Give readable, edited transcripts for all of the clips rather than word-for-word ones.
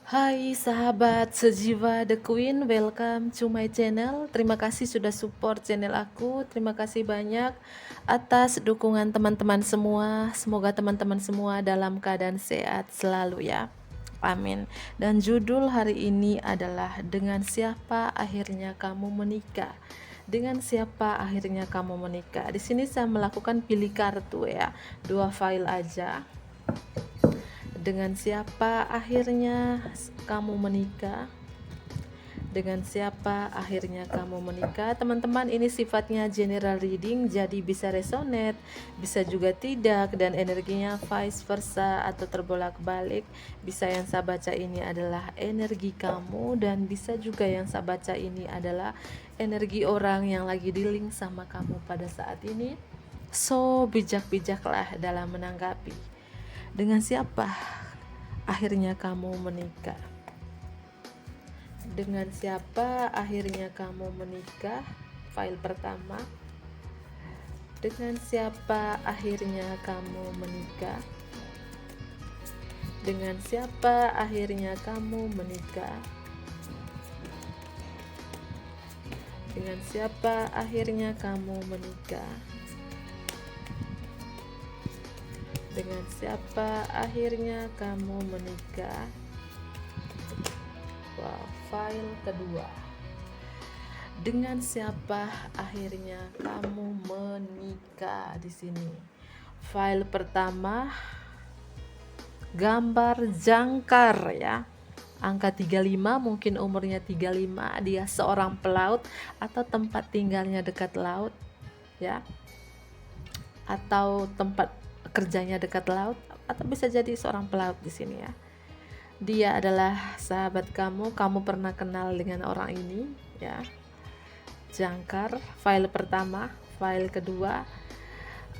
Hai sahabat sejiwa The Queen, welcome to my channel. Terima kasih sudah support channel aku. Terima kasih banyak atas dukungan teman-teman semua. Semoga teman-teman semua dalam keadaan sehat selalu ya. Amin. Dan judul hari ini adalah dengan siapa akhirnya kamu menikah. Dengan siapa akhirnya kamu menikah. Di sini saya melakukan pilih kartu ya. 2 file aja. Dengan siapa akhirnya kamu menikah? Dengan siapa akhirnya kamu menikah? Teman-teman, ini sifatnya general reading, jadi bisa resonate, bisa juga tidak, dan energinya vice versa atau terbolak-balik. Bisa yang saya baca ini adalah energi kamu, dan bisa juga yang saya baca ini adalah energi orang yang lagi dealing sama kamu pada saat ini. So, bijak-bijaklah dalam menanggapi. Dengan siapa akhirnya kamu menikah? Dengan siapa akhirnya kamu menikah? File pertama. Dengan siapa akhirnya kamu menikah? Dengan siapa akhirnya kamu menikah? Dengan siapa akhirnya kamu menikah? Dengan siapa akhirnya kamu menikah? Wow, file kedua. Dengan siapa akhirnya kamu menikah di sini? File pertama, gambar jangkar ya. Angka 35, mungkin umurnya 35, dia seorang pelaut atau tempat tinggalnya dekat laut ya. Atau tempat kerjanya dekat laut, atau bisa jadi seorang pelaut di sini ya. Dia adalah sahabat kamu pernah kenal dengan orang ini ya. Jangkar, file pertama. File kedua,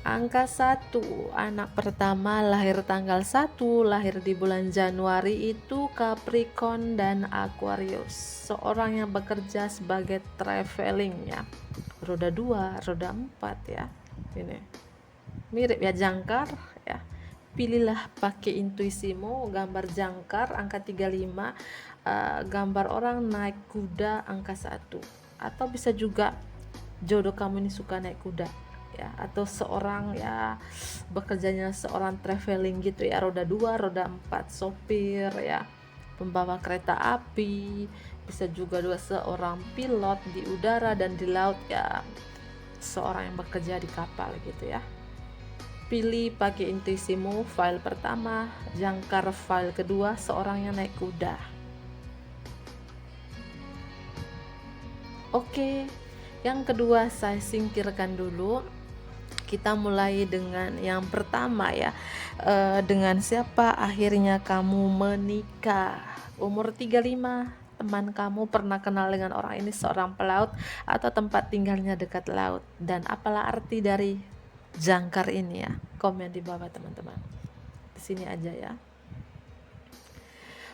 angka 1, anak pertama lahir tanggal 1, lahir di bulan Januari, itu Capricorn dan Aquarius. Seorang yang bekerja sebagai traveling ya. Roda 2, roda 4 ya. Ini mirip ya jangkar ya. Pilihlah pakai intuisimu. Gambar jangkar angka 35, gambar orang naik kuda angka 1. Atau bisa juga jodoh kamu ini suka naik kuda ya, atau seorang ya bekerjanya seorang traveling gitu ya, roda 2, roda 4, sopir ya, pembawa kereta api, bisa juga seorang pilot di udara dan di laut ya, seorang yang bekerja di kapal gitu ya. Pilih pakai intuisimu. File pertama jangkar, file kedua seorang yang naik kuda. Oke, yang kedua saya singkirkan dulu. Kita mulai dengan yang pertama ya. Dengan siapa akhirnya kamu menikah? Umur 35, teman kamu pernah kenal dengan orang ini, seorang pelaut atau tempat tinggalnya dekat laut. Dan apalah arti dari jangkar ini ya? Komen di bawah teman-teman. Di sini aja ya.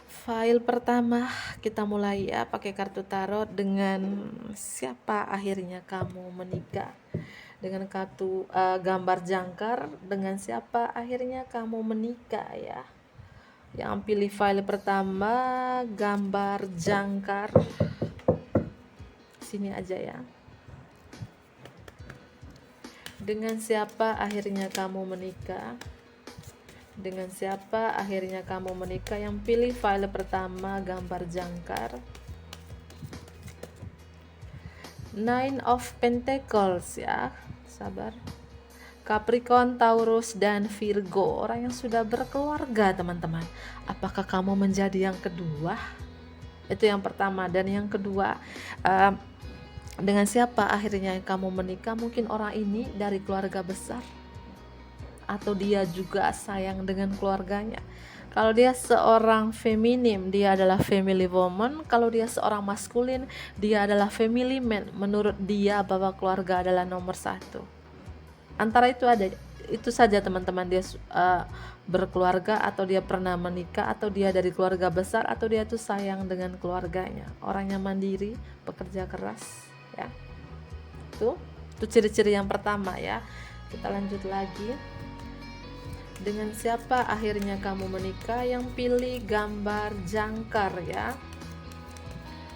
File pertama kita mulai ya, pakai kartu tarot. Dengan siapa akhirnya kamu menikah? Dengan kartu gambar jangkar, dengan siapa akhirnya kamu menikah ya. Yang pilih file pertama gambar jangkar, sini aja ya. Dengan siapa akhirnya kamu menikah? Dengan siapa akhirnya kamu menikah? Yang pilih file pertama gambar jangkar, Nine of Pentacles ya. Sabar. Capricorn, Taurus, dan Virgo, orang yang sudah berkeluarga teman-teman. Apakah kamu menjadi yang kedua? Itu yang pertama. Dan yang kedua, dengan siapa akhirnya kamu menikah? Mungkin orang ini dari keluarga besar, atau dia juga sayang dengan keluarganya. Kalau dia seorang feminim, dia adalah family woman. Kalau dia seorang maskulin, dia adalah family man. Menurut dia bahwa keluarga adalah nomor 1. Antara itu saja teman-teman. Dia berkeluarga, atau dia pernah menikah, atau dia dari keluarga besar, atau dia tuh sayang dengan keluarganya. Orangnya mandiri, pekerja keras ya. Itu ciri-ciri yang pertama ya. Kita lanjut lagi. Dengan siapa akhirnya kamu menikah? Yang pilih gambar jangkar ya.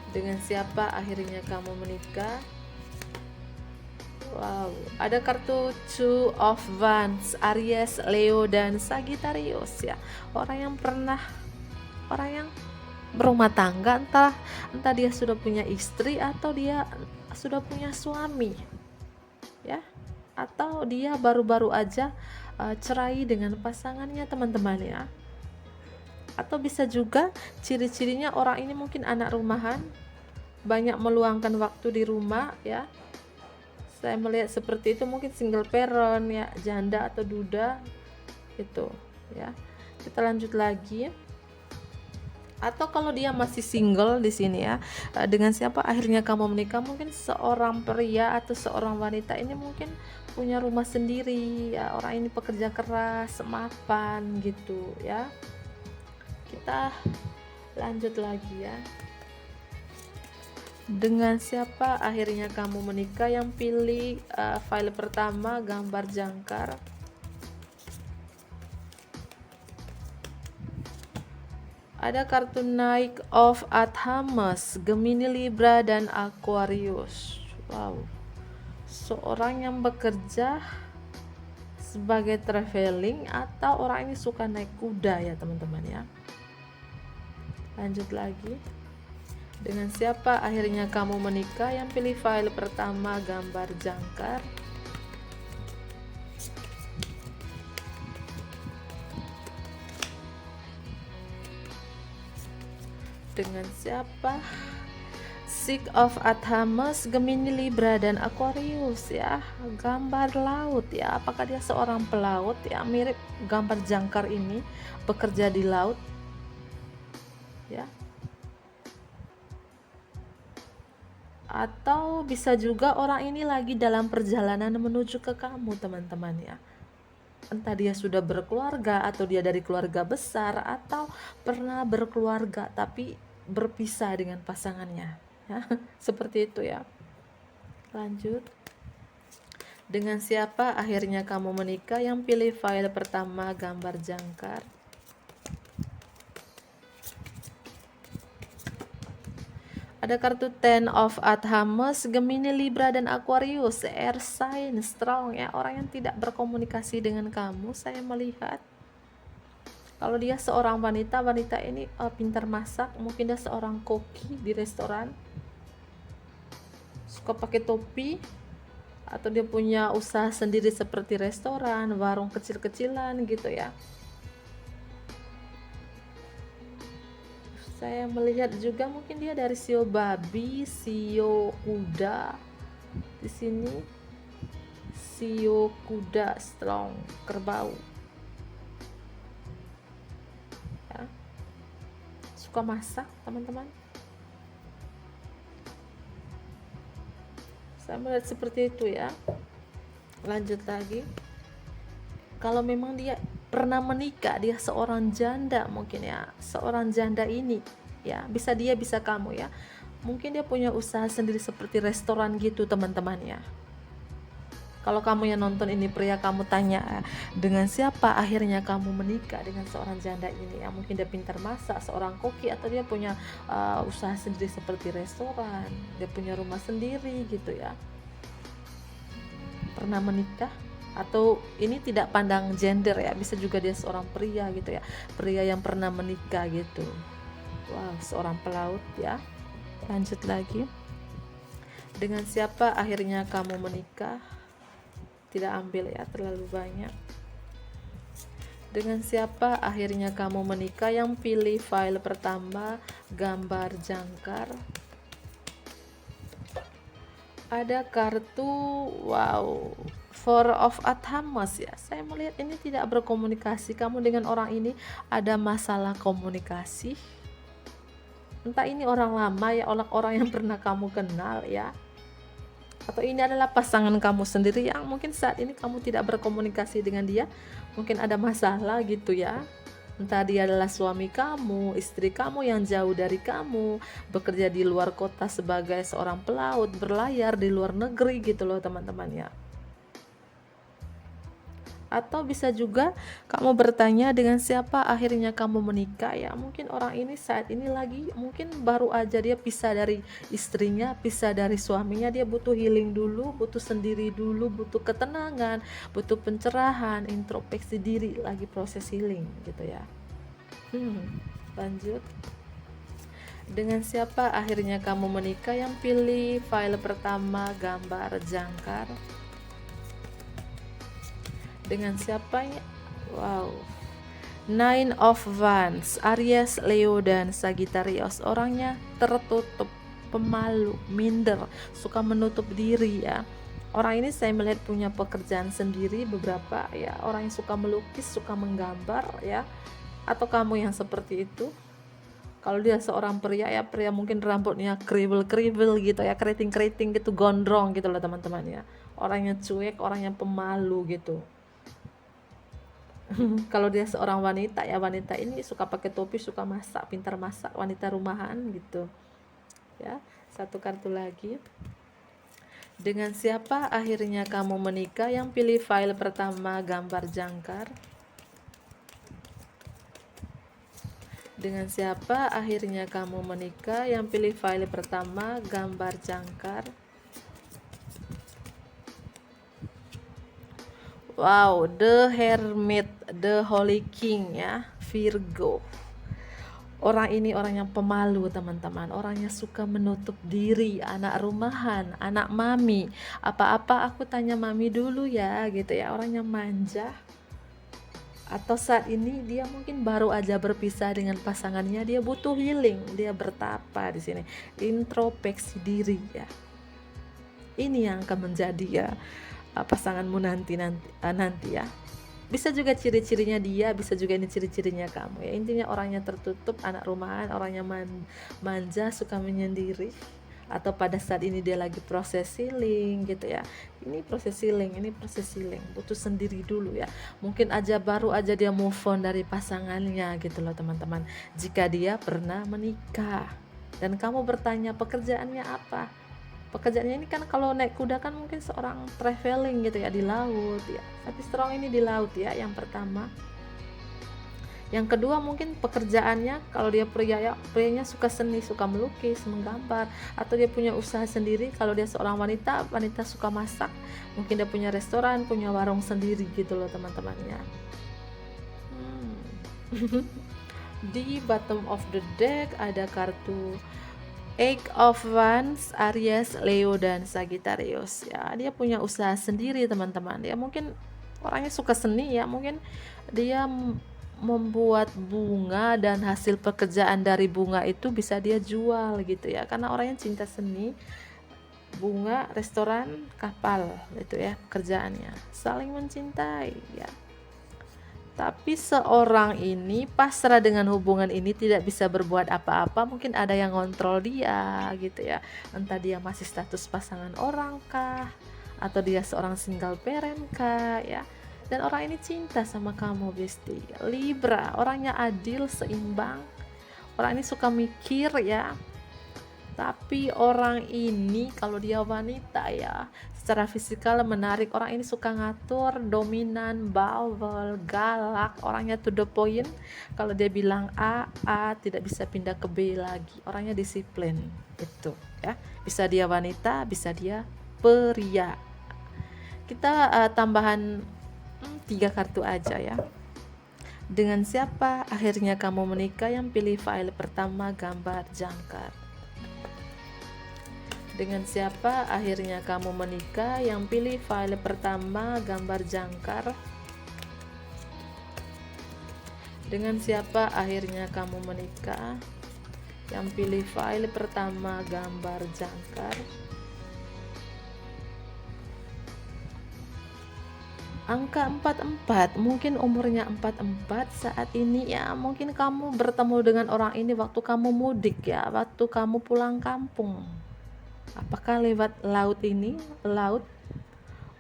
Dengan siapa akhirnya kamu menikah? Wow, ada kartu Two of Wands, Aries, Leo, dan Sagittarius ya. Orang yang berumah tangga, entah dia sudah punya istri atau dia sudah punya suami ya, atau dia baru-baru aja cerai dengan pasangannya teman-teman ya. Atau bisa juga ciri-cirinya orang ini mungkin anak rumahan, banyak meluangkan waktu di rumah ya. Saya melihat seperti itu, mungkin single parent ya, janda atau duda itu ya. Kita lanjut lagi. Atau kalau dia masih single di sini ya, dengan siapa akhirnya kamu menikah? Mungkin seorang pria atau seorang wanita ini mungkin punya rumah sendiri ya, orang ini pekerja keras, mapan gitu ya. Kita lanjut lagi ya. Dengan siapa akhirnya kamu menikah? Yang pilih file pertama gambar jangkar. Ada kartu Knight of Athamas, Gemini, Libra, dan Aquarius. Wow, seorang yang bekerja sebagai traveling atau orang ini suka naik kuda ya teman-teman ya. Lanjut lagi. Dengan siapa akhirnya kamu menikah? Yang pilih file pertama gambar jangkar. Dengan siapa? Six of Athamas, Gemini, Libra, dan Aquarius ya. Gambar laut ya. Apakah dia seorang pelaut ya? Mirip gambar jangkar ini, bekerja di laut ya. Atau bisa juga orang ini lagi dalam perjalanan menuju ke kamu teman-teman ya. Entah dia sudah berkeluarga atau dia dari keluarga besar atau pernah berkeluarga tapi berpisah dengan pasangannya ya. Seperti itu ya. Lanjut. Dengan siapa akhirnya kamu menikah? Yang pilih file pertama gambar jangkar. Ada kartu Ten of Athamas, Gemini, Libra, dan Aquarius. Air sign strong ya, orang yang tidak berkomunikasi dengan kamu. Saya melihat kalau dia seorang wanita ini pintar masak, mungkin dia seorang koki di restoran, suka pakai topi, atau dia punya usaha sendiri seperti restoran, warung kecil-kecilan gitu ya. Saya melihat juga mungkin dia dari sio babi, sio kuda. Di sini sio kuda strong, kerbau. Ya. Suka masak, teman-teman. Saya melihat seperti itu ya. Lanjut lagi. Kalau memang dia pernah menikah, dia seorang janda mungkin ya, seorang janda ini ya, bisa dia bisa kamu ya, mungkin dia punya usaha sendiri seperti restoran gitu teman-teman ya. Kalau kamu yang nonton ini pria, kamu tanya dengan siapa akhirnya kamu menikah? Dengan seorang janda ini ya, mungkin dia pintar masak, seorang koki, atau dia punya usaha sendiri seperti restoran, dia punya rumah sendiri gitu ya. Pernah menikah, atau ini tidak pandang gender ya, bisa juga dia seorang pria gitu ya, pria yang pernah menikah gitu. Wow, seorang pelaut ya. Lanjut lagi. Dengan siapa akhirnya kamu menikah? Tidak ambil ya, terlalu banyak. Dengan siapa akhirnya kamu menikah? Yang pilih file pertama gambar jangkar. Ada kartu wow, Four of Athamas ya. Saya melihat ini tidak berkomunikasi. Kamu dengan orang ini ada masalah komunikasi. Entah ini orang lama ya, orang yang pernah kamu kenal ya, atau ini adalah pasangan kamu sendiri yang mungkin saat ini kamu tidak berkomunikasi dengan dia. Mungkin ada masalah gitu ya. Entah dia adalah suami kamu, istri kamu yang jauh dari kamu, bekerja di luar kota sebagai seorang pelaut, berlayar di luar negeri gitu loh teman-teman ya. Atau bisa juga kamu bertanya dengan siapa akhirnya kamu menikah ya. Mungkin orang ini saat ini lagi mungkin baru aja dia pisah dari istrinya, pisah dari suaminya, dia butuh healing dulu, butuh sendiri dulu, butuh ketenangan, butuh pencerahan, introspeksi diri, lagi proses healing gitu ya. Lanjut. Dengan siapa akhirnya kamu menikah? Yang pilih file pertama gambar jangkar. Dengan siapa ya? Wow. Nine of Wands, Aries, Leo, dan Sagittarius. Orangnya tertutup, pemalu, minder, suka menutup diri ya. Orang ini saya melihat punya pekerjaan sendiri beberapa ya. Orang yang suka melukis, suka menggambar ya. Atau kamu yang seperti itu. Kalau dia seorang pria ya, pria mungkin rambutnya kriwil-kriwil gitu ya, keriting-keriting gitu, gondrong gitu loh teman-teman ya. Orangnya cuek, orangnya pemalu gitu. Kalau dia seorang wanita ya, wanita ini suka pakai topi, suka masak, pintar masak, wanita rumahan gitu ya. Satu kartu lagi. Dengan siapa akhirnya kamu menikah? Yang pilih file pertama gambar jangkar. Dengan siapa akhirnya kamu menikah? Yang pilih file pertama gambar jangkar. Wow, the Hermit, the Holy King ya, Virgo. Orang ini orang yang pemalu teman-teman, orangnya suka menutup diri, anak rumahan, anak mami, apa-apa aku tanya mami dulu ya gitu ya, orangnya manja. Atau saat ini dia mungkin baru aja berpisah dengan pasangannya, dia butuh healing, dia bertapa di sini, introspeksi diri ya. Ini yang akan menjadi ya pasanganmu nanti ya. Bisa juga ciri-cirinya dia, bisa juga ini ciri-cirinya kamu ya. Intinya orangnya tertutup, anak rumahan, orangnya manja, suka menyendiri. Atau pada saat ini dia lagi proses healing gitu ya. Ini proses healing, butuh sendiri dulu ya. Mungkin baru aja dia move on dari pasangannya gitu loh teman-teman. Jika dia pernah menikah dan kamu bertanya pekerjaannya apa, pekerjaannya ini kan kalau naik kuda kan mungkin seorang traveling gitu ya, di laut ya, tapi strong ini di laut ya, yang pertama. Yang kedua mungkin pekerjaannya, kalau dia prianya suka seni, suka melukis, menggambar, atau dia punya usaha sendiri. Kalau dia seorang wanita suka masak, mungkin dia punya restoran, punya warung sendiri gitu loh teman-temannya. Di bottom of the deck ada kartu Eight of Wands, Aries, Leo, dan Sagittarius ya. Dia punya usaha sendiri teman-teman. Dia mungkin orangnya suka seni ya, mungkin dia membuat bunga dan hasil pekerjaan dari bunga itu bisa dia jual gitu ya, karena orangnya cinta seni. Bunga, restoran, kapal itu ya pekerjaannya, saling mencintai ya. Tapi seorang ini pasrah dengan hubungan ini, tidak bisa berbuat apa-apa. Mungkin ada yang ngontrol dia gitu ya. Entah dia masih status pasangan orang kah, atau dia seorang single parent kah ya. Dan orang ini cinta sama kamu Besti. Libra, orangnya adil, seimbang. Orang ini suka mikir ya. Tapi orang ini kalau dia wanita ya, secara fisikal menarik. Orang ini suka ngatur, dominan, bawel, galak, orangnya to the point. Kalau dia bilang A, tidak bisa pindah ke B lagi. Orangnya disiplin itu ya. Bisa dia wanita, bisa dia pria. Kita tambahan 3 kartu aja ya. Dengan siapa akhirnya kamu menikah? Yang pilih file pertama gambar jangkar. Dengan siapa akhirnya kamu menikah? Yang pilih file pertama gambar jangkar. Dengan siapa akhirnya kamu menikah? Yang pilih file pertama gambar jangkar. Angka 44, mungkin umurnya 44 saat ini ya. Mungkin kamu bertemu dengan orang ini waktu kamu mudik ya, waktu kamu pulang kampung. Apakah lewat laut ini, laut?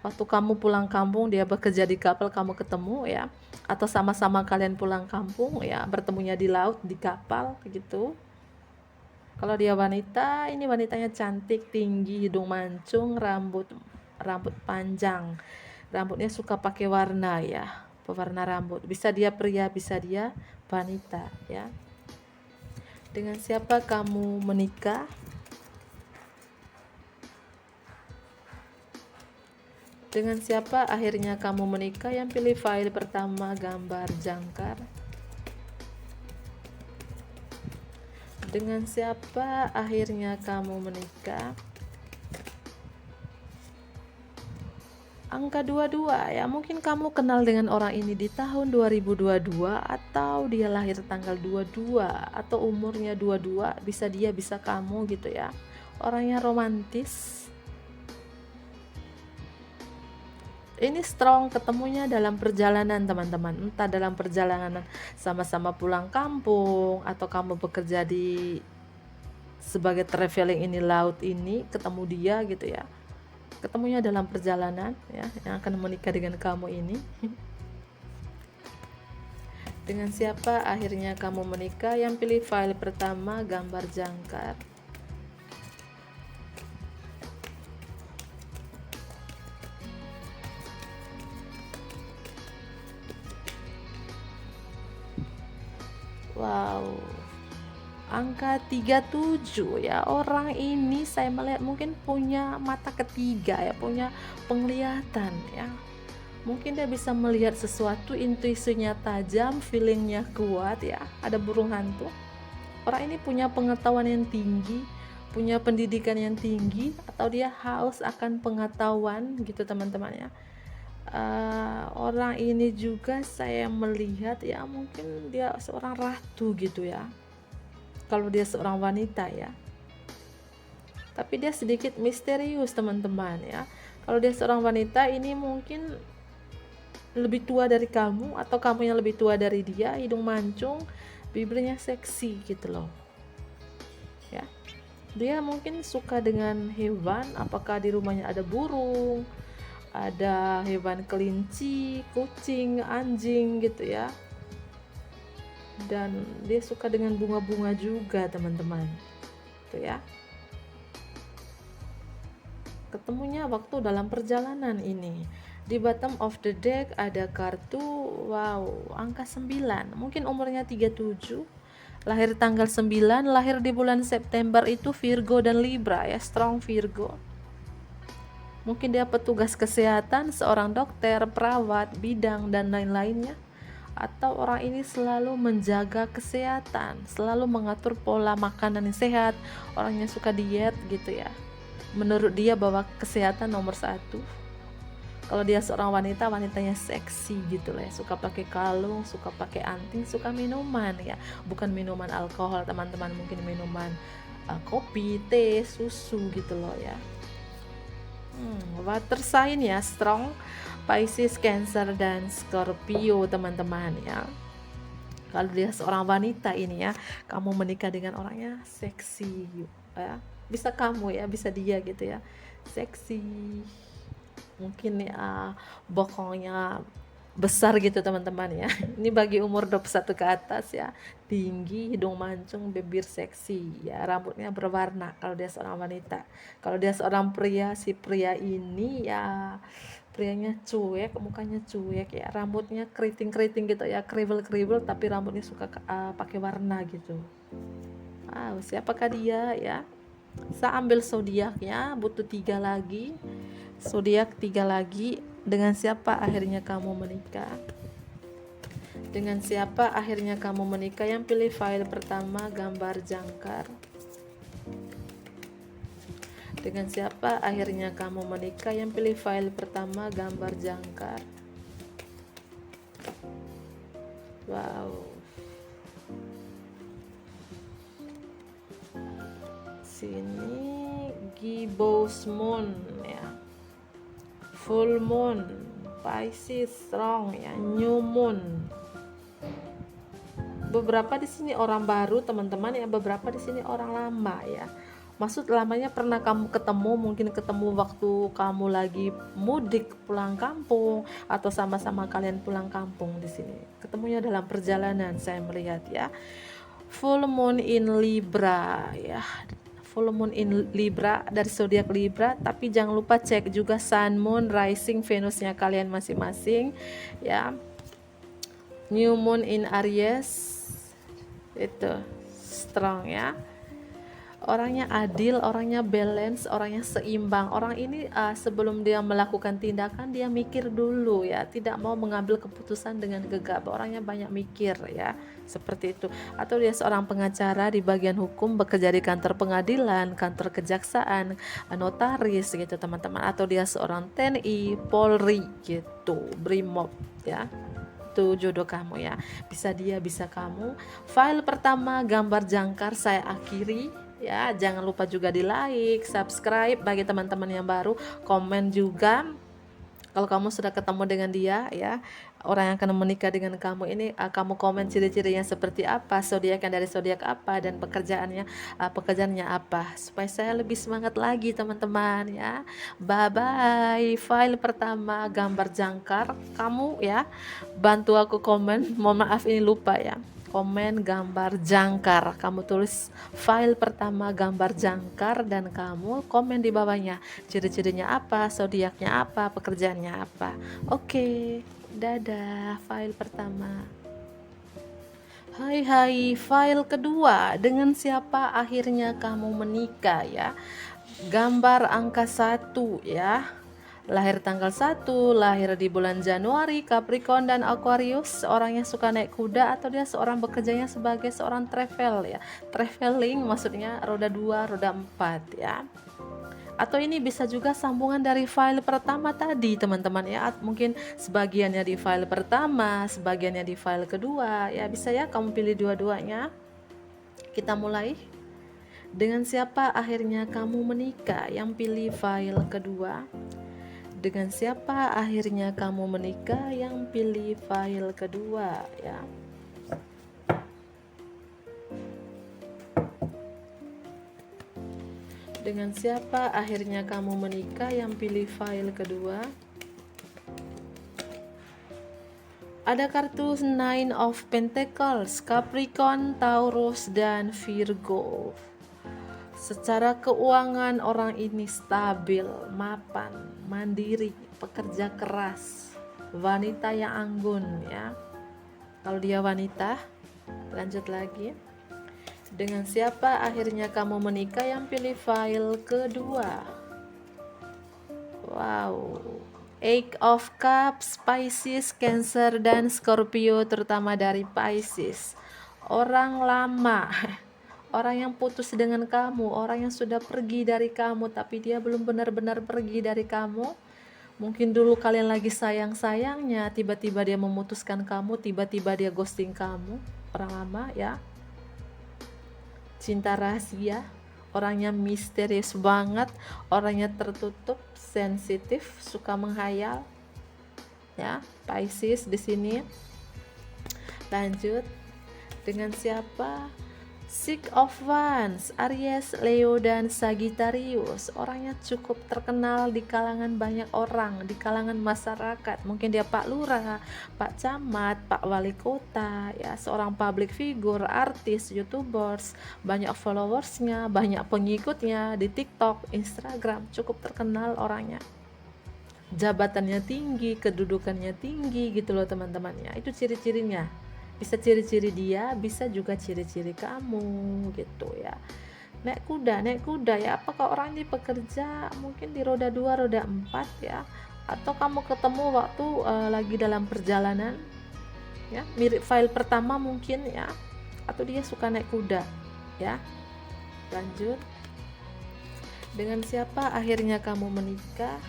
Waktu kamu pulang kampung, dia bekerja di kapal, kamu ketemu ya, atau sama-sama kalian pulang kampung ya, bertemunya di laut, di kapal gitu. Kalau dia wanita, ini wanitanya cantik, tinggi, hidung mancung, rambut panjang. Rambutnya suka pakai warna ya, pewarna rambut. Bisa dia pria, bisa dia wanita ya. Dengan siapa kamu menikah? Dengan siapa akhirnya kamu menikah? Yang pilih file pertama gambar jangkar. Dengan siapa akhirnya kamu menikah? Angka 22 ya, mungkin kamu kenal dengan orang ini di tahun 2022 atau dia lahir tanggal 22 atau umurnya 22, bisa dia bisa kamu gitu ya. Orangnya romantis. Ini strong, ketemunya dalam perjalanan teman-teman, entah dalam perjalanan sama-sama pulang kampung atau kamu bekerja di sebagai traveling ini laut ini, ketemu dia gitu ya. Ketemunya dalam perjalanan ya, yang akan menikah dengan kamu ini. Dengan siapa akhirnya kamu menikah? Yang pilih file pertama gambar jangkar. Wow, angka 37 ya. Orang ini saya melihat mungkin punya mata ketiga ya, punya penglihatan ya. Mungkin dia bisa melihat sesuatu, intuisinya tajam, feelingnya kuat ya. Ada burung hantu. Orang ini punya pengetahuan yang tinggi, punya pendidikan yang tinggi, atau dia haus akan pengetahuan gitu teman-teman ya. Orang ini juga saya melihat ya, mungkin dia seorang ratu gitu ya, kalau dia seorang wanita ya, tapi dia sedikit misterius teman-teman ya. Kalau dia seorang wanita ini mungkin lebih tua dari kamu atau kamu yang lebih tua dari dia, hidung mancung, bibirnya seksi gitu loh ya. Dia mungkin suka dengan hewan, apakah di rumahnya ada burung, ada hewan kelinci, kucing, anjing gitu ya. Dan dia suka dengan bunga-bunga juga teman-teman tuh ya. Ketemunya waktu dalam perjalanan ini. Di bottom of the deck ada kartu, wow, angka 9. Mungkin umurnya 37, lahir tanggal 9, lahir di bulan September, itu Virgo dan Libra ya, strong Virgo. Mungkin dia petugas kesehatan, seorang dokter, perawat, bidang, dan lain-lainnya. Atau orang ini selalu menjaga kesehatan, selalu mengatur pola makanan yang sehat, orangnya suka diet gitu ya. Menurut dia bahwa kesehatan nomor 1. Kalau dia seorang wanita, wanitanya seksi gitu lah ya, suka pakai kalung, suka pakai anting, suka minuman ya, bukan minuman alkohol teman-teman, mungkin minuman kopi, teh, susu gitu loh ya. Water sign ya, strong Pisces, Cancer, dan Scorpio teman-teman ya. Kalau dia seorang wanita ini ya, kamu menikah dengan orangnya seksi ya, bisa kamu ya, bisa dia gitu ya, seksi, mungkin ya bokongnya besar gitu teman-teman ya. Ini bagi umur 21 ke atas ya, tinggi, hidung mancung, bibir seksi ya, rambutnya berwarna kalau dia seorang wanita. Kalau dia seorang pria, si pria ini ya, prianya cuek, mukanya cuek ya, rambutnya keriting-keriting gitu ya, kriwel-kriwel, tapi rambutnya suka pakai warna gitu. Siapakah dia ya? Saya ambil zodiaknya, butuh 3 lagi. Zodiak 3 lagi. Dengan siapa akhirnya kamu menikah? Dengan siapa akhirnya kamu menikah? Yang pilih file pertama gambar jangkar. Dengan siapa akhirnya kamu menikah? Yang pilih file pertama gambar jangkar. Wow. Sini gibbous moon ya, full moon, Pisces strong ya, new moon. Beberapa di sini orang baru teman-teman ya, beberapa di sini orang lama ya. Maksud lamanya pernah kamu ketemu, mungkin ketemu waktu kamu lagi mudik pulang kampung atau sama-sama kalian pulang kampung di sini. Ketemunya dalam perjalanan saya melihat ya. Full moon in Libra ya. full moon in Libra dari zodiak Libra, tapi jangan lupa cek juga sun, moon, rising, Venusnya kalian masing-masing ya. New moon in Aries itu strong ya. Orangnya adil, orangnya balance, orangnya seimbang. Orang ini sebelum dia melakukan tindakan dia mikir dulu ya, tidak mau mengambil keputusan dengan gegabah. Orangnya banyak mikir ya, seperti itu. Atau dia seorang pengacara di bagian hukum, bekerja di kantor pengadilan, kantor kejaksaan, notaris gitu teman-teman. Atau dia seorang TNI, Polri gitu, Brimob ya. Itu jodoh kamu ya, bisa dia bisa kamu. File pertama gambar jangkar saya akhiri ya, jangan lupa juga di like, subscribe bagi teman-teman yang baru, komen juga kalau kamu sudah ketemu dengan dia ya, orang yang akan menikah dengan kamu ini, kamu komen ciri-cirinya seperti apa, zodiaknya dari zodiak apa, dan pekerjaannya apa, supaya saya lebih semangat lagi teman-teman ya. Bye bye. File pertama gambar jangkar, kamu ya bantu aku komen, mohon maaf ini lupa ya, komen gambar jangkar, kamu tulis file pertama gambar jangkar dan kamu komen di bawahnya ciri-cirinya apa, zodiaknya apa, pekerjaannya apa. Oke, dadah. File pertama. Hai, file kedua, dengan siapa akhirnya kamu menikah ya. Gambar angka 1 ya, lahir tanggal 1, lahir di bulan Januari, Capricorn dan Aquarius, orang yang suka naik kuda atau dia seorang bekerjanya sebagai seorang travel ya, traveling maksudnya roda 2, roda 4 ya. Atau ini bisa juga sambungan dari file pertama tadi teman-teman ya, mungkin sebagiannya di file pertama, sebagiannya di file kedua ya, bisa ya kamu pilih dua-duanya. Kita mulai. Dengan siapa akhirnya kamu menikah, yang pilih file kedua. Dengan siapa akhirnya kamu menikah, yang pilih file kedua ya. Dengan siapa akhirnya kamu menikah, yang pilih file kedua. Ada kartu Nine of Pentacles, Capricorn, Taurus, dan Virgo. Secara keuangan orang ini stabil, mapan, mandiri, pekerja keras, wanita yang anggun ya. Kalau dia wanita, lanjut lagi. Dengan siapa akhirnya kamu menikah, yang pilih file kedua. Wow, Eight of Cups, Pisces, Cancer, dan Scorpio, terutama dari Pisces. Orang lama, orang yang putus dengan kamu, orang yang sudah pergi dari kamu tapi dia belum benar-benar pergi dari kamu. Mungkin dulu kalian lagi sayang-sayangnya, tiba-tiba dia memutuskan kamu, tiba-tiba dia ghosting kamu. Orang lama ya, cinta rahasia, orangnya misterius banget, orangnya tertutup, sensitif, suka menghayal ya, Pisces di sini. Lanjut, dengan siapa? Six of Wands, Aries, Leo, dan Sagittarius. Orangnya cukup terkenal di kalangan banyak orang, di kalangan masyarakat. Mungkin dia Pak Lurah, Pak Camat, Pak Wali Kota, ya, seorang public figure, artis, YouTubers, banyak followersnya, banyak pengikutnya di TikTok, Instagram, cukup terkenal orangnya. Jabatannya tinggi, kedudukannya tinggi gitu loh teman-temannya. Itu ciri-cirinya. Bisa ciri-ciri dia, bisa juga ciri-ciri kamu gitu ya. Naik kuda ya, apakah orang ini bekerja mungkin di roda 2, roda 4 ya, atau kamu ketemu waktu lagi dalam perjalanan ya, mirip file pertama mungkin ya, atau dia suka naik kuda ya. Lanjut, dengan siapa akhirnya kamu menikah?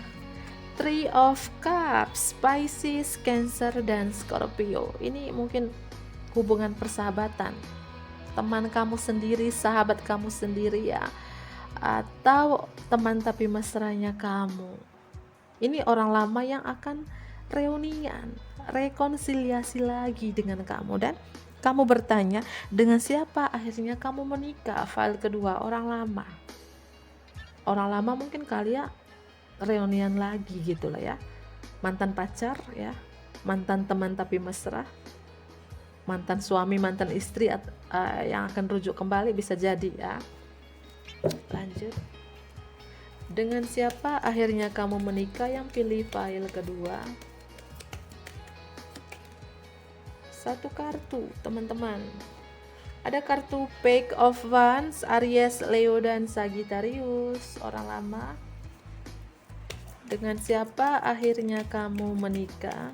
Three of Cups, Pisces, Cancer, dan Scorpio. Ini mungkin hubungan persahabatan, teman kamu sendiri, sahabat kamu sendiri ya, atau teman tapi mesranya kamu. Ini orang lama yang akan reunian, rekonsiliasi lagi dengan kamu, dan kamu bertanya dengan siapa akhirnya kamu menikah. File kedua, orang lama mungkin kalian reunian lagi gitu lah ya, mantan pacar ya, mantan teman tapi mesra, mantan suami, mantan istri yang akan rujuk kembali, bisa jadi ya. Lanjut. Dengan siapa akhirnya kamu menikah? Yang pilih file kedua. Satu kartu, teman-teman. Ada kartu Page of Wands, Aries, Leo, dan Sagittarius, orang lama. Dengan siapa akhirnya kamu menikah?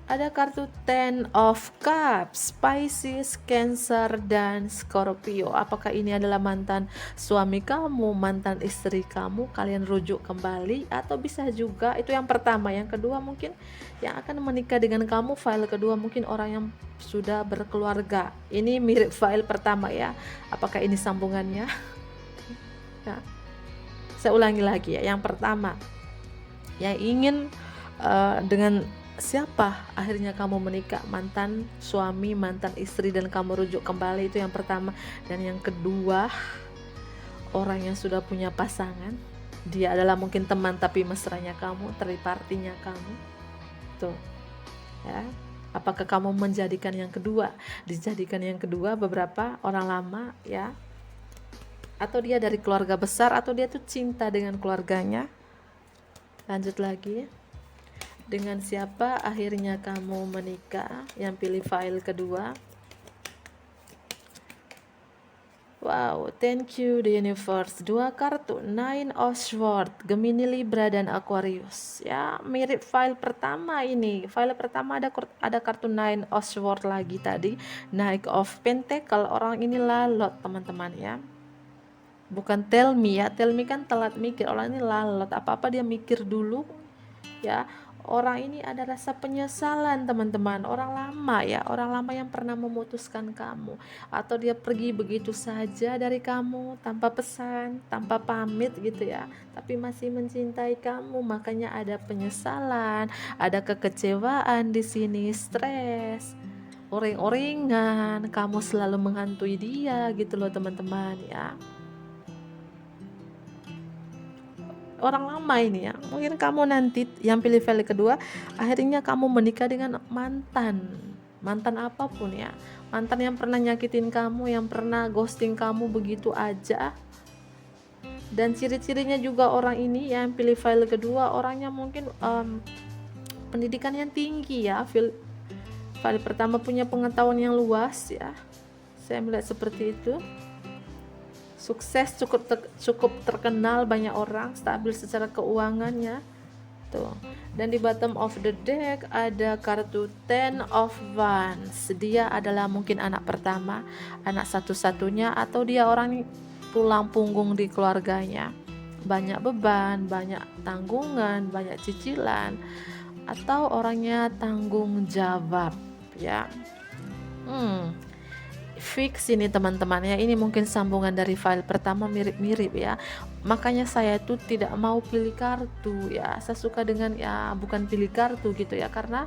Ada kartu Ten of Cups, Pisces, Cancer, dan Scorpio. Apakah ini adalah mantan suami kamu, mantan istri kamu, kalian rujuk kembali, atau bisa juga itu yang pertama. Yang kedua mungkin yang akan menikah dengan kamu, file kedua mungkin orang yang sudah berkeluarga. Ini mirip file pertama ya. Apakah ini sambungannya? Nah, saya ulangi lagi ya. Yang pertama, yang ingin dengan siapa akhirnya kamu menikah, mantan suami, mantan istri, dan kamu rujuk kembali, itu yang pertama. Dan yang kedua, orang yang sudah punya pasangan, dia adalah mungkin teman tapi mesranya kamu, tripartinya kamu tuh ya. Apakah kamu menjadikan yang kedua, dijadikan yang kedua beberapa orang lama ya, atau dia dari keluarga besar, atau dia tuh cinta dengan keluarganya. Lanjut lagi. Dengan siapa akhirnya kamu menikah? Yang pilih file kedua. Wow, thank you the universe. Dua kartu, Nine of Swords, Gemini, Libra, dan Aquarius. Ya, mirip file pertama ini. File pertama ada kartu Nine of Swords lagi tadi. Knight of Pentacle, orang ini lalot teman-teman ya. Bukan tell me ya, tell me kan telat mikir. Orang ini lalot, apa-apa dia mikir dulu ya. Orang ini ada rasa penyesalan teman-teman, orang lama ya, orang lama yang pernah memutuskan kamu, atau dia pergi begitu saja dari kamu tanpa pesan, tanpa pamit gitu ya, tapi masih mencintai kamu. Makanya ada penyesalan, ada kekecewaan di sini, stres, oring-oringan, kamu selalu menghantui dia gitu loh teman-teman ya. Orang lama ini ya, mungkin kamu nanti yang pilih file kedua akhirnya kamu menikah dengan mantan apapun ya, mantan yang pernah nyakitin kamu, yang pernah ghosting kamu begitu aja. Dan ciri-cirinya juga orang ini yang pilih file kedua, orangnya mungkin pendidikan yang tinggi ya. File pertama punya pengetahuan yang luas ya, saya melihat seperti itu. Sukses, cukup terkenal, banyak orang, stabil secara keuangannya tuh. Dan di bottom of the deck ada kartu Ten of Wands. Dia adalah mungkin anak pertama, anak satu-satunya, atau dia orang tulang punggung di keluarganya, banyak beban, banyak tanggungan, banyak cicilan, atau orangnya tanggung jawab ya. Fix ini teman-teman ya, ini mungkin sambungan dari file pertama, mirip-mirip ya. Makanya saya tuh tidak mau pilih kartu ya, saya suka dengan ya bukan pilih kartu gitu ya, karena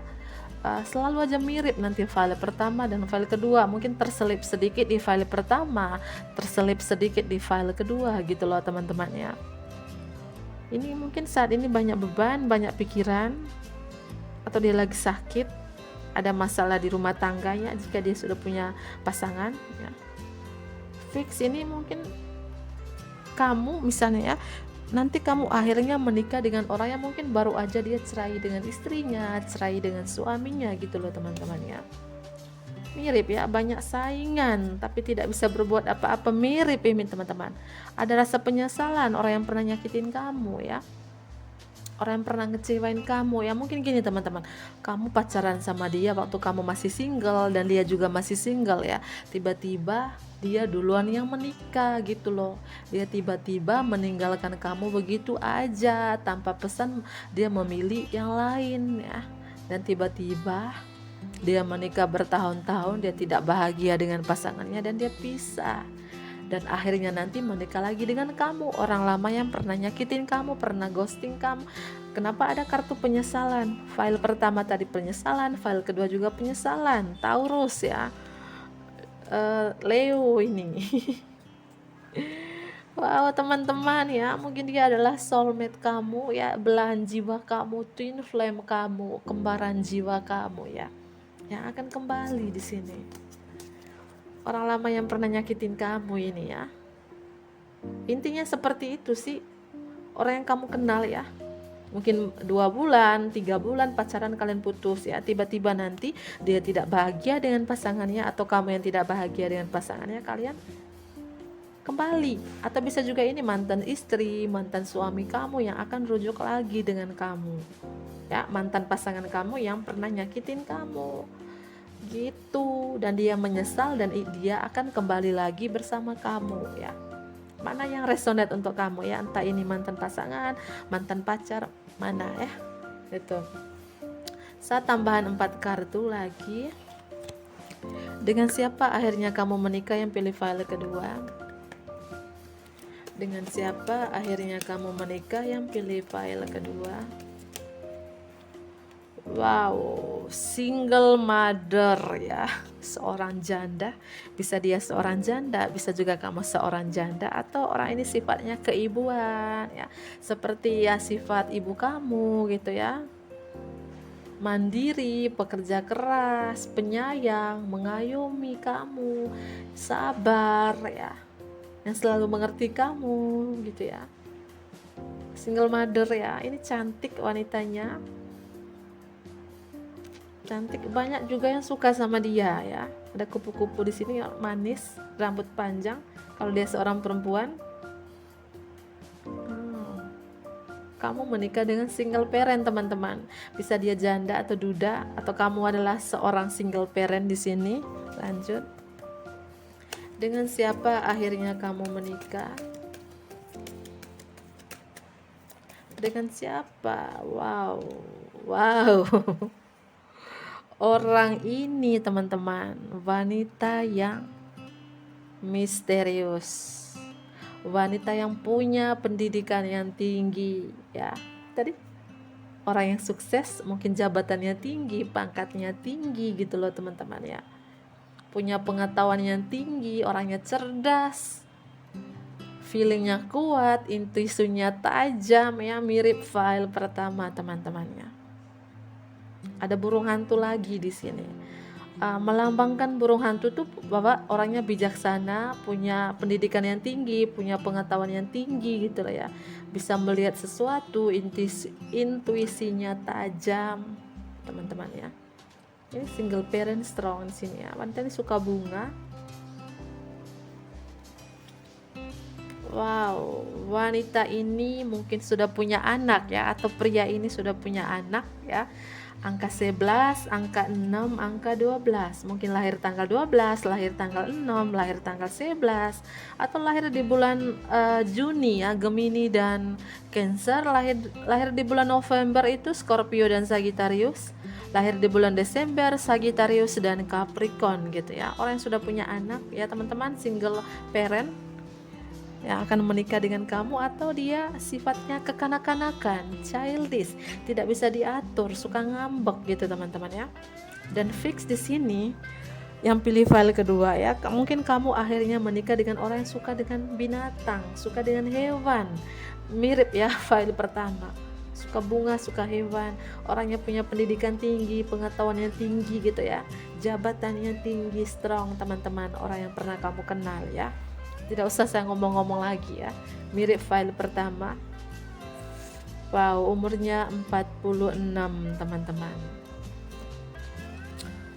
selalu aja mirip nanti file pertama dan file kedua, mungkin terselip sedikit di file pertama, terselip sedikit di file kedua gitu loh teman-teman ya. Ini mungkin saat ini banyak beban, banyak pikiran, atau dia lagi sakit, ada masalah di rumah tangganya jika dia sudah punya pasangan ya. Fix ini mungkin kamu misalnya ya, nanti kamu akhirnya menikah dengan orang yang mungkin baru aja dia cerai dengan istrinya, cerai dengan suaminya gitu loh teman-teman ya. Mirip ya, banyak saingan tapi tidak bisa berbuat apa-apa, mirip ini teman-teman. Ada rasa penyesalan, orang yang pernah nyakitin kamu ya, orang yang pernah ngecewain kamu ya. Mungkin gini teman-teman, kamu pacaran sama dia waktu kamu masih single dan dia juga masih single ya, tiba-tiba dia duluan yang menikah gitu loh. Dia tiba-tiba meninggalkan kamu begitu aja tanpa pesan, dia memilih yang lain ya. Dan tiba-tiba dia menikah bertahun-tahun, dia tidak bahagia dengan pasangannya dan dia pisah. Dan akhirnya nanti menikah lagi dengan kamu, orang lama yang pernah nyakitin kamu, pernah ghosting kamu. Kenapa ada kartu penyesalan? File pertama tadi penyesalan, file kedua juga penyesalan. Taurus ya, Leo ini. Wow teman-teman ya, mungkin dia adalah soulmate kamu ya, belahan jiwa kamu, twin flame kamu, kembaran jiwa kamu ya, yang akan kembali di sini. Orang lama yang pernah nyakitin kamu ini ya. Intinya seperti itu sih. Orang yang kamu kenal ya. Mungkin 2 bulan, 3 bulan pacaran kalian putus ya. Tiba-tiba nanti dia tidak bahagia dengan pasangannya, atau kamu yang tidak bahagia dengan pasangannya, kalian kembali. Atau bisa juga ini mantan istri, mantan suami kamu yang akan rujuk lagi dengan kamu ya, mantan pasangan kamu yang pernah nyakitin kamu gitu, dan dia menyesal dan dia akan kembali lagi bersama kamu ya. Mana yang resonate untuk kamu ya, entah ini mantan pasangan, mantan pacar, mana ya itu. Saya tambahan 4 kartu lagi. Dengan siapa akhirnya kamu menikah, yang pilih file kedua. Dengan siapa akhirnya kamu menikah, yang pilih file kedua. Wow, single mother ya, seorang janda. Bisa dia seorang janda, bisa juga kamu seorang janda, atau orang ini sifatnya keibuan ya, seperti ya sifat ibu kamu gitu ya. Mandiri, pekerja keras, penyayang, mengayomi kamu, sabar ya, yang selalu mengerti kamu gitu ya. Single mother ya, ini cantik wanitanya. Cantik, banyak juga yang suka sama dia ya. Ada kupu-kupu di sini, manis, rambut panjang. Kalau dia seorang perempuan, kamu menikah dengan single parent teman-teman. Bisa dia janda atau duda, atau kamu adalah seorang single parent di sini. Lanjut. Dengan siapa akhirnya kamu menikah? Dengan siapa? Wow, wow. Orang ini teman-teman, wanita yang misterius, wanita yang punya pendidikan yang tinggi ya. Tadi orang yang sukses, mungkin jabatannya tinggi, pangkatnya tinggi gitu loh teman-teman ya. Punya pengetahuan yang tinggi, orangnya cerdas, feelingnya kuat, intuisinya tajam ya, mirip file pertama teman-temannya. Ada burung hantu lagi di sini. Melambangkan burung hantu tuh bahwa orangnya bijaksana, punya pendidikan yang tinggi, punya pengetahuan yang tinggi gitu lah ya. Bisa melihat sesuatu, intuisinya tajam, teman-teman ya. Ini single parent strong di sini ya. Wanita ini suka bunga. Wow, wanita ini mungkin sudah punya anak ya, atau pria ini sudah punya anak ya. Angka 11, angka 6, angka 12. Mungkin lahir tanggal 12, lahir tanggal 6, lahir tanggal 11, atau lahir di bulan Juni ya, Gemini dan Cancer. Lahir di bulan November itu Scorpio dan Sagittarius. Lahir di bulan Desember Sagittarius dan Capricorn gitu ya. Orang yang sudah punya anak ya teman-teman, single parent yang akan menikah dengan kamu, atau dia sifatnya kekanak-kanakan, childish, tidak bisa diatur, suka ngambek gitu teman-teman ya. Dan fix di sini yang pilih file kedua ya, mungkin kamu akhirnya menikah dengan orang yang suka dengan binatang, suka dengan hewan, mirip ya file pertama. Suka bunga, suka hewan, orangnya punya pendidikan tinggi, pengetahuannya tinggi gitu ya, jabatannya tinggi, strong teman-teman, orang yang pernah kamu kenal ya. Tidak usah saya ngomong-ngomong lagi ya, mirip file pertama. Wow, umurnya 46 teman-teman.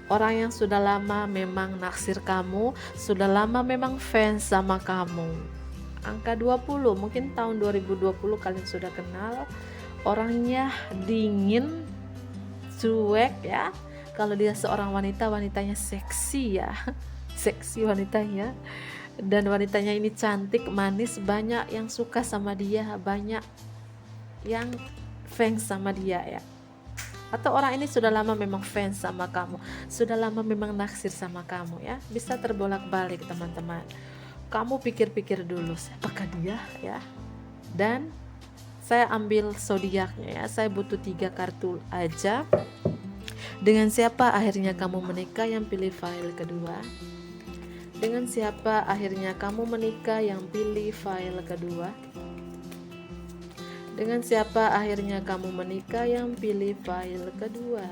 Orang yang sudah lama memang naksir kamu, sudah lama memang fans sama kamu. Angka 20, mungkin tahun 2020 kalian sudah kenal. Orangnya dingin, cuek ya. Kalau dia seorang wanita, wanitanya seksi ya. Seksi wanitanya. Dan wanitanya ini cantik, manis, banyak yang suka sama dia, banyak yang fans sama dia ya. Atau orang ini sudah lama memang fans sama kamu, sudah lama memang naksir sama kamu ya. Bisa terbolak-balik teman-teman. Kamu pikir-pikir dulu, siapakah dia ya. Dan saya ambil zodiaknya ya, saya butuh 3 kartu aja. Dengan siapa akhirnya kamu menikah, yang pilih file kedua. Dengan siapa akhirnya kamu menikah, yang pilih file kedua. Dengan siapa akhirnya kamu menikah, yang pilih file kedua.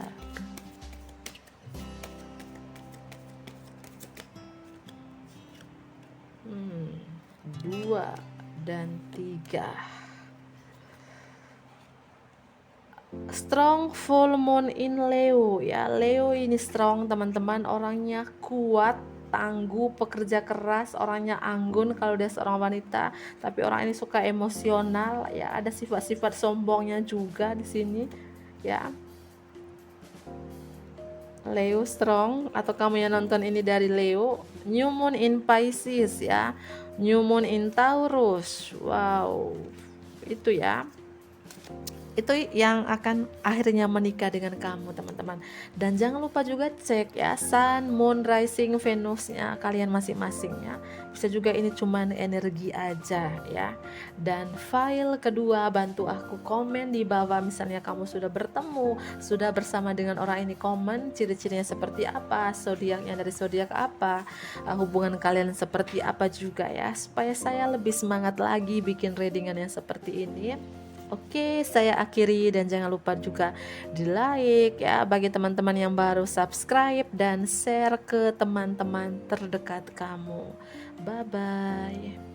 2 dan 3. Strong full moon in Leo ya. Leo ini strong teman-teman, orangnya kuat, tangguh, pekerja keras, orangnya anggun kalau dia seorang wanita, tapi orang ini suka emosional ya, ada sifat-sifat sombongnya juga di sini ya. Leo strong, atau kamu yang nonton ini dari Leo. New moon in Pisces ya, new moon in Taurus. Wow, itu ya, itu yang akan akhirnya menikah dengan kamu teman-teman. Dan jangan lupa juga cek ya Sun, Moon, Rising, Venusnya kalian masing-masing ya. Bisa juga ini cuman energi aja ya. Dan file kedua, bantu aku komen di bawah, misalnya kamu sudah bertemu, sudah bersama dengan orang ini, komen ciri-cirinya seperti apa, zodiaknya dari zodiak apa, hubungan kalian seperti apa juga ya, supaya saya lebih semangat lagi bikin readingan yang seperti ini. Oke, saya akhiri dan jangan lupa juga di like ya bagi teman-teman yang baru, subscribe dan share ke teman-teman terdekat kamu. Bye bye.